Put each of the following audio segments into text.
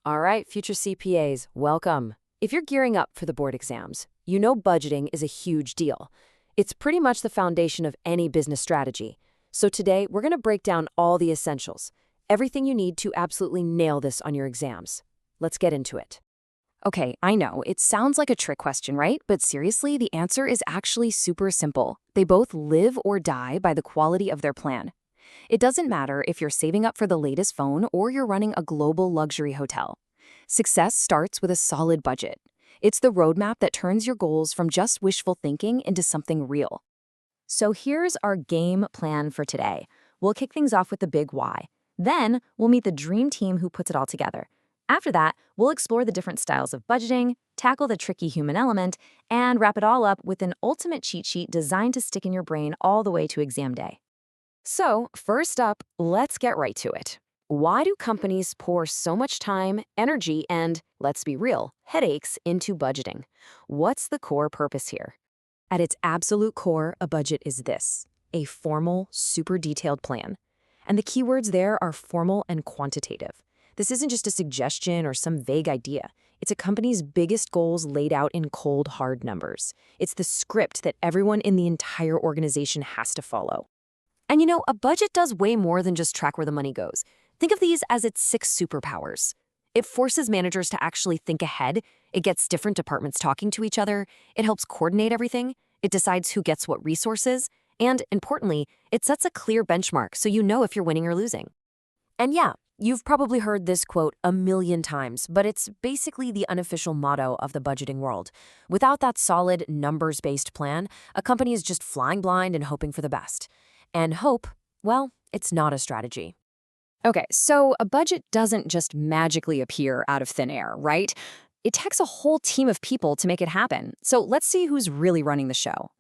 All right, future CPAs, welcome. If you're gearing up for the board exams, you know budgeting is a huge deal. It's pretty much the foundation of any business strategy. So today, we're going to break down all the essentials, everything you need to absolutely nail this on your exams. Let's get into it. Okay, I know, it sounds like a trick question, right? But seriously, the answer is actually super simple. They both live or die by the quality of their plan. It doesn't matter if you're saving up for the latest phone or you're running a global luxury hotel. Success starts with a solid budget. It's the roadmap that turns your goals from just wishful thinking into something real. So here's our game plan for today. We'll kick things off with the big why. Then we'll meet the dream team who puts it all together. After that, we'll explore the different styles of budgeting, tackle the tricky human element, and wrap it all up with an ultimate cheat sheet designed to stick in your brain all the way to exam day. So, first up, let's get right to it. Why do companies pour so much time, energy, and, let's be real, headaches into budgeting? What's the core purpose here? At its absolute core, a budget is this: a formal, super detailed plan. And the keywords there are formal and quantitative. This isn't just a suggestion or some vague idea. It's a company's biggest goals laid out in cold, hard numbers. It's the script that everyone in the entire organization has to follow. And you know, a budget does way more than just track where the money goes. Think of these as its 6 superpowers. It forces managers to actually think ahead. It gets different departments talking to each other. It helps coordinate everything. It decides who gets what resources. And importantly, it sets a clear benchmark so you know if you're winning or losing. And yeah, you've probably heard this quote a million times, but it's basically the unofficial motto of the budgeting world. Without that solid, numbers-based plan, a company is just flying blind and hoping for the best. And hope, well, it's not a strategy. Okay, so a budget doesn't just magically appear out of thin air, right? It takes a whole team of people to make it happen. So let's see who's really running the show.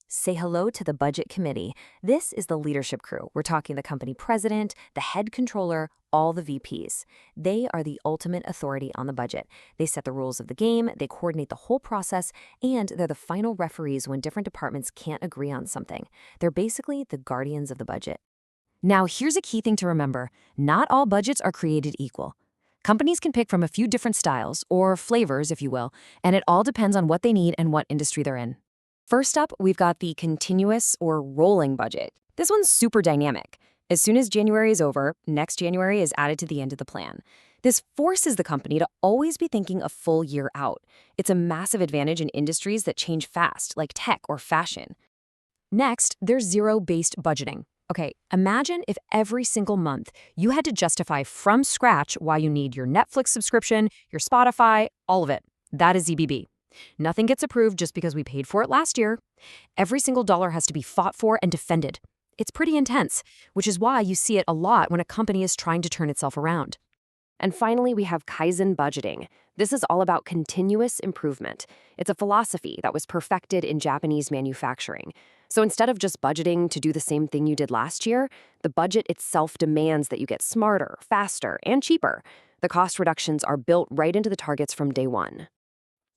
Say hello to the budget committee. This is the leadership crew. We're talking the company president, the head controller, all the VPs. They are the ultimate authority on the budget. They set the rules of the game, they coordinate the whole process, and they're the final referees when different departments can't agree on something. They're basically the guardians of the budget. Now, here's a key thing to remember. Not all budgets are created equal. Companies can pick from a few different styles, or flavors, if you will, and it all depends on what they need and what industry they're in. First up, we've got the continuous or rolling budget. This one's super dynamic. As soon as January is over, next January is added to the end of the plan. This forces the company to always be thinking a full year out. It's a massive advantage in industries that change fast, like tech or fashion. Next, there's zero-based budgeting. Okay, imagine if every single month you had to justify from scratch why you need your Netflix subscription, your Spotify, all of it. That is ZBB. Nothing gets approved just because we paid for it last year. Every single dollar has to be fought for and defended. It's pretty intense, which is why you see it a lot when a company is trying to turn itself around. And finally, we have Kaizen budgeting. This is all about continuous improvement. It's a philosophy that was perfected in Japanese manufacturing. So instead of just budgeting to do the same thing you did last year, the budget itself demands that you get smarter, faster, and cheaper. The cost reductions are built right into the targets from day one.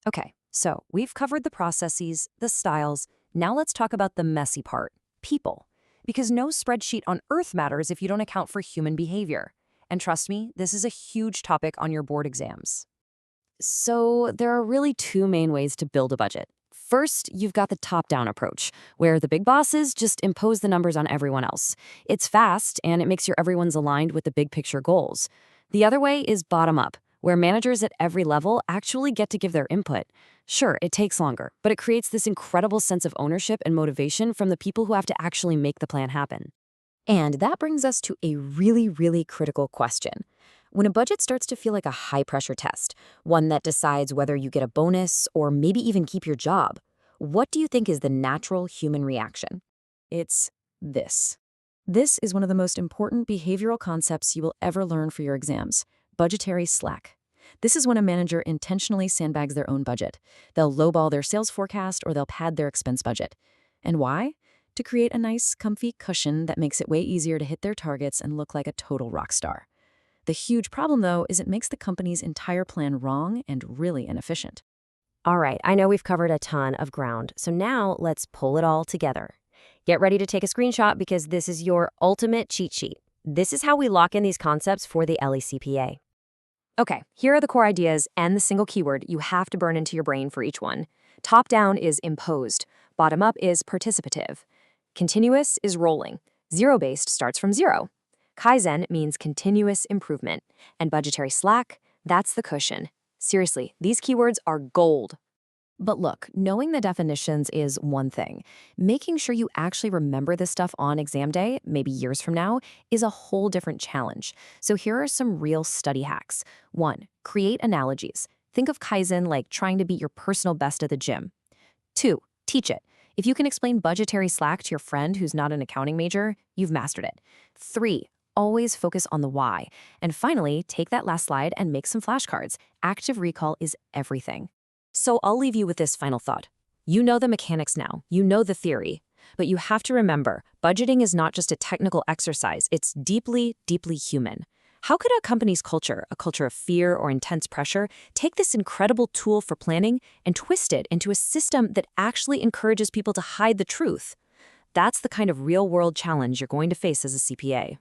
Okay, so we've covered the processes, the styles. Now let's talk about the messy part, people. Because no spreadsheet on earth matters if you don't account for human behavior. And trust me, this is a huge topic on your board exams. So there are really 2 main ways to build a budget. First, you've got the top-down approach, where the big bosses just impose the numbers on everyone else. It's fast, and it makes sure everyone's aligned with the big picture goals. The other way is bottom-up, where managers at every level actually get to give their input. Sure, it takes longer, but it creates this incredible sense of ownership and motivation from the people who have to actually make the plan happen. And that brings us to a really, really critical question. When a budget starts to feel like a high-pressure test, one that decides whether you get a bonus or maybe even keep your job, what do you think is the natural human reaction? It's this. This is one of the most important behavioral concepts you will ever learn for your exams: budgetary slack. This is when a manager intentionally sandbags their own budget. They'll lowball their sales forecast or they'll pad their expense budget. And why? To create a nice, comfy cushion that makes it way easier to hit their targets and look like a total rock star. The huge problem, though, is it makes the company's entire plan wrong and really inefficient. All right, I know we've covered a ton of ground, so now let's pull it all together. Get ready to take a screenshot because this is your ultimate cheat sheet. This is how we lock in these concepts for the LECPA. Okay, here are the core ideas and the single keyword you have to burn into your brain for each one. Top down is imposed. Bottom up is participative. Continuous is rolling. Zero-based starts from zero. Kaizen means continuous improvement. And budgetary slack, that's the cushion. Seriously, these keywords are gold. But look, knowing the definitions is one thing. Making sure you actually remember this stuff on exam day, maybe years from now, is a whole different challenge. So here are some real study hacks. 1. Create analogies. Think of Kaizen like trying to beat your personal best at the gym. 2. Teach it. If you can explain budgetary slack to your friend who's not an accounting major, you've mastered it. 3. Always focus on the why. And finally, take that last slide and make some flashcards. Active recall is everything. So I'll leave you with this final thought. You know the mechanics now, you know the theory, but you have to remember, budgeting is not just a technical exercise, it's deeply, deeply human. How could a company's culture, a culture of fear or intense pressure, take this incredible tool for planning and twist it into a system that actually encourages people to hide the truth? That's the kind of real-world challenge you're going to face as a CPA.